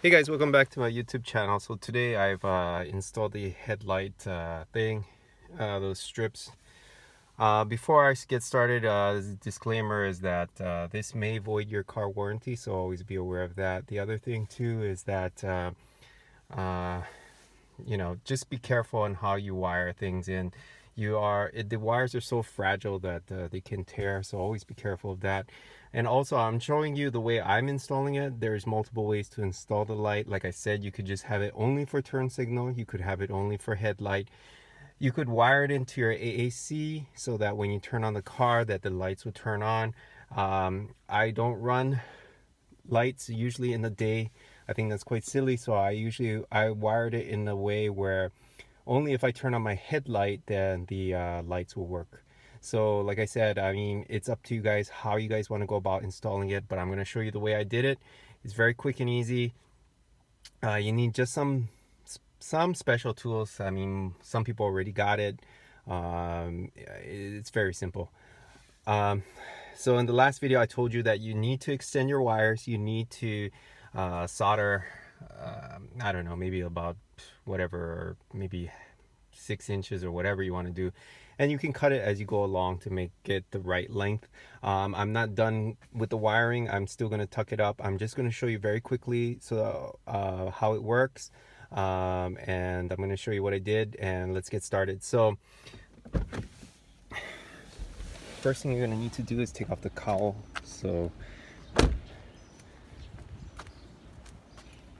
Hey guys, welcome back to my YouTube channel. So today I've installed the headlight thing, those strips. Before I get started, the disclaimer is that this may void your car warranty, so always be aware of that. The other thing too is that just be careful on how you wire things in. The wires are so fragile that they can tear, so always be careful of that. And also, I'm showing you the way I'm installing it. There's multiple ways to install the light. Like I said, you could just have it only for turn signal. You could have it only for headlight. You could wire it into your AAC so that when you turn on the car that the lights will turn on. I don't run lights usually in the day. I think that's quite silly, so I wired it in a way where only if I turn on my headlight then the lights will work. So like I said, I mean, it's up to you guys how you guys want to go about installing it, but I'm going to show you the way I did it. It's very quick and easy. You need just some special tools. I mean, some people already got it. It's very simple. So in the last video I told you that you need to extend your wires. You need to solder, I don't know, maybe about whatever, maybe 6 inches or whatever you want to do, and you can cut it as you go along to make it the right length. I'm not done with the wiring. I'm still going to tuck it up. I'm just going to show you very quickly how it works, and I'm going to show you what I did, and let's get started. So first thing you're going to need to do is take off the cowl. So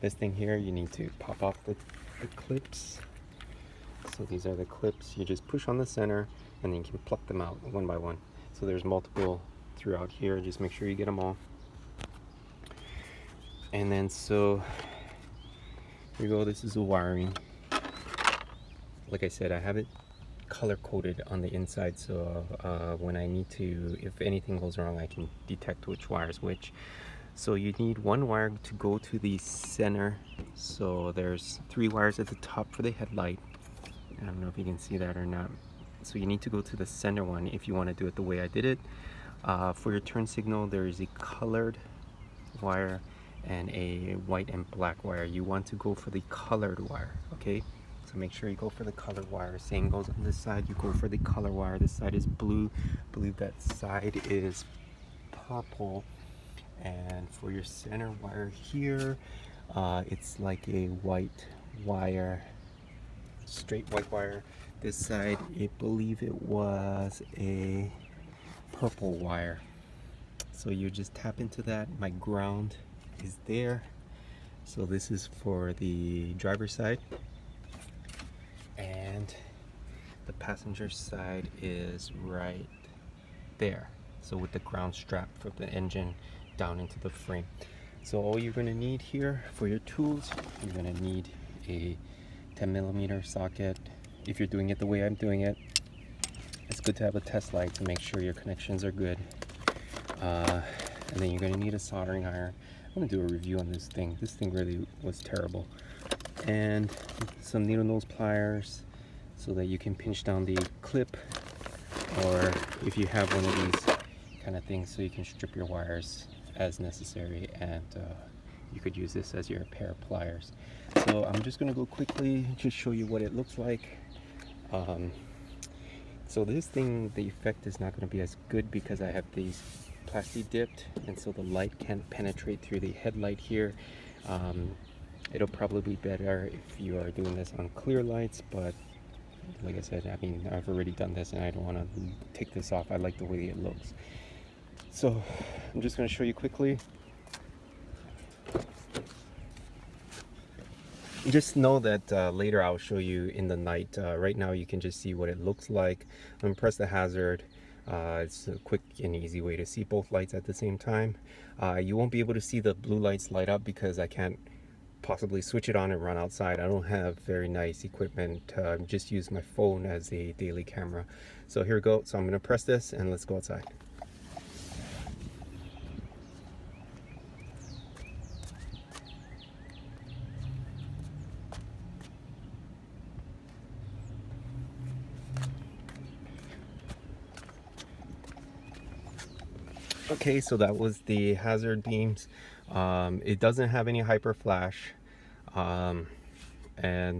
this thing here, you need to pop off the clips. So these are the clips. You just push on the center and then you can pluck them out one by one. So there's multiple throughout here. Just make sure you get them all. And then so here you go. This is the wiring. Like I said, I have it color coded on the inside, so when I need to, if anything goes wrong, I can detect which wire is which. So you need one wire to go to the center. So there's 3 wires at the top for the headlight. I don't know if you can see that or not. So you need to go to the center one if you want to do it the way I did it. For your turn signal, there is a colored wire and a white and black wire. You want to go for the colored wire, okay? So make sure you go for the colored wire. Same goes on this side, you go for the color wire. This side is blue, I believe that side is purple. And for your center wire here, it's like a white wire, straight white wire. This side, I believe it was a purple wire. So you just tap into that. My ground is there. So this is for the driver's side, and the passenger side is right there. So with the ground strap from the engine down into the frame. So all you're going to need here for your tools, you're going to need a 10mm socket. If you're doing it the way I'm doing it, it's good to have a test light to make sure your connections are good. And then you're going to need a soldering iron. I'm going to do a review on this thing. This thing really was terrible. And some needle nose pliers so that you can pinch down the clip, or if you have one of these kind of things, so you can strip your wires as necessary, and you could use this as your pair of pliers. So I'm just going to go quickly just show you what it looks like. So this thing, the effect is not going to be as good because I have these plastic dipped, and so the light can't penetrate through the headlight here. It'll probably be better if you are doing this on clear lights, but like I said, I mean, I've already done this and I don't want to take this off. I like the way it looks. So I'm just going to show you quickly. Just know that later I'll show you in the night. Right now you can just see what it looks like. I'm going to press the hazard. It's a quick and easy way to see both lights at the same time. You won't be able to see the blue lights light up because I can't possibly switch it on and run outside. I don't have very nice equipment. Just use my phone as a daily camera. So here we go. So I'm going to press this and let's go outside. Okay, so that was the hazard beams. It doesn't have any hyper flash, and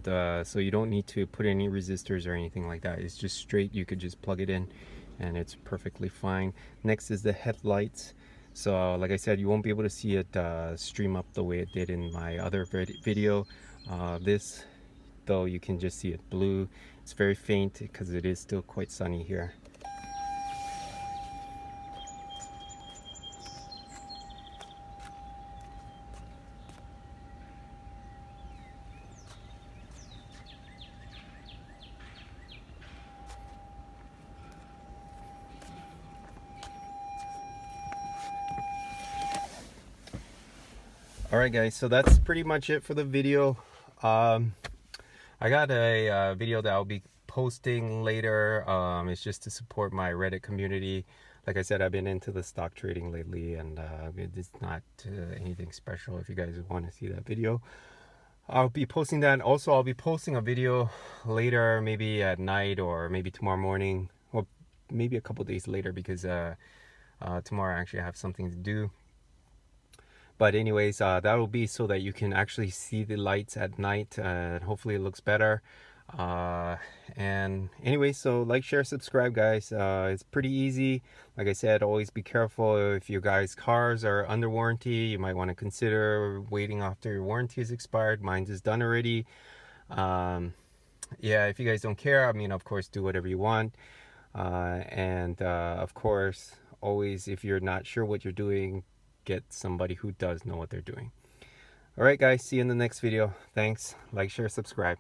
so you don't need to put any resistors or anything like that. It's just straight. You could just plug it in and it's perfectly fine. Next is the headlights. So like I said, you won't be able to see it stream up the way it did in my other video. This though, you can just see it blue. It's very faint because it is still quite sunny here. Alright guys, so that's pretty much it for the video. I got a video that I'll be posting later. It's just to support my Reddit community. Like I said, I've been into the stock trading lately, and it's not anything special. If you guys want to see that video, I'll be posting that. Also, I'll be posting a video later, maybe at night or maybe tomorrow morning, or maybe a couple days later, because tomorrow I actually have something to do. But anyways, that will be so that you can actually see the lights at night, and hopefully it looks better. And anyway, so like, share, subscribe guys. It's pretty easy. Like I said, always be careful. If your guys' cars are under warranty, you might want to consider waiting after your warranty is expired. Mine is done already. Yeah, if you guys don't care, I mean, of course, do whatever you want. And of course, always, if you're not sure what you're doing, get somebody who does know what they're doing. All right guys, see you in the next video. Thanks. Like, share, subscribe.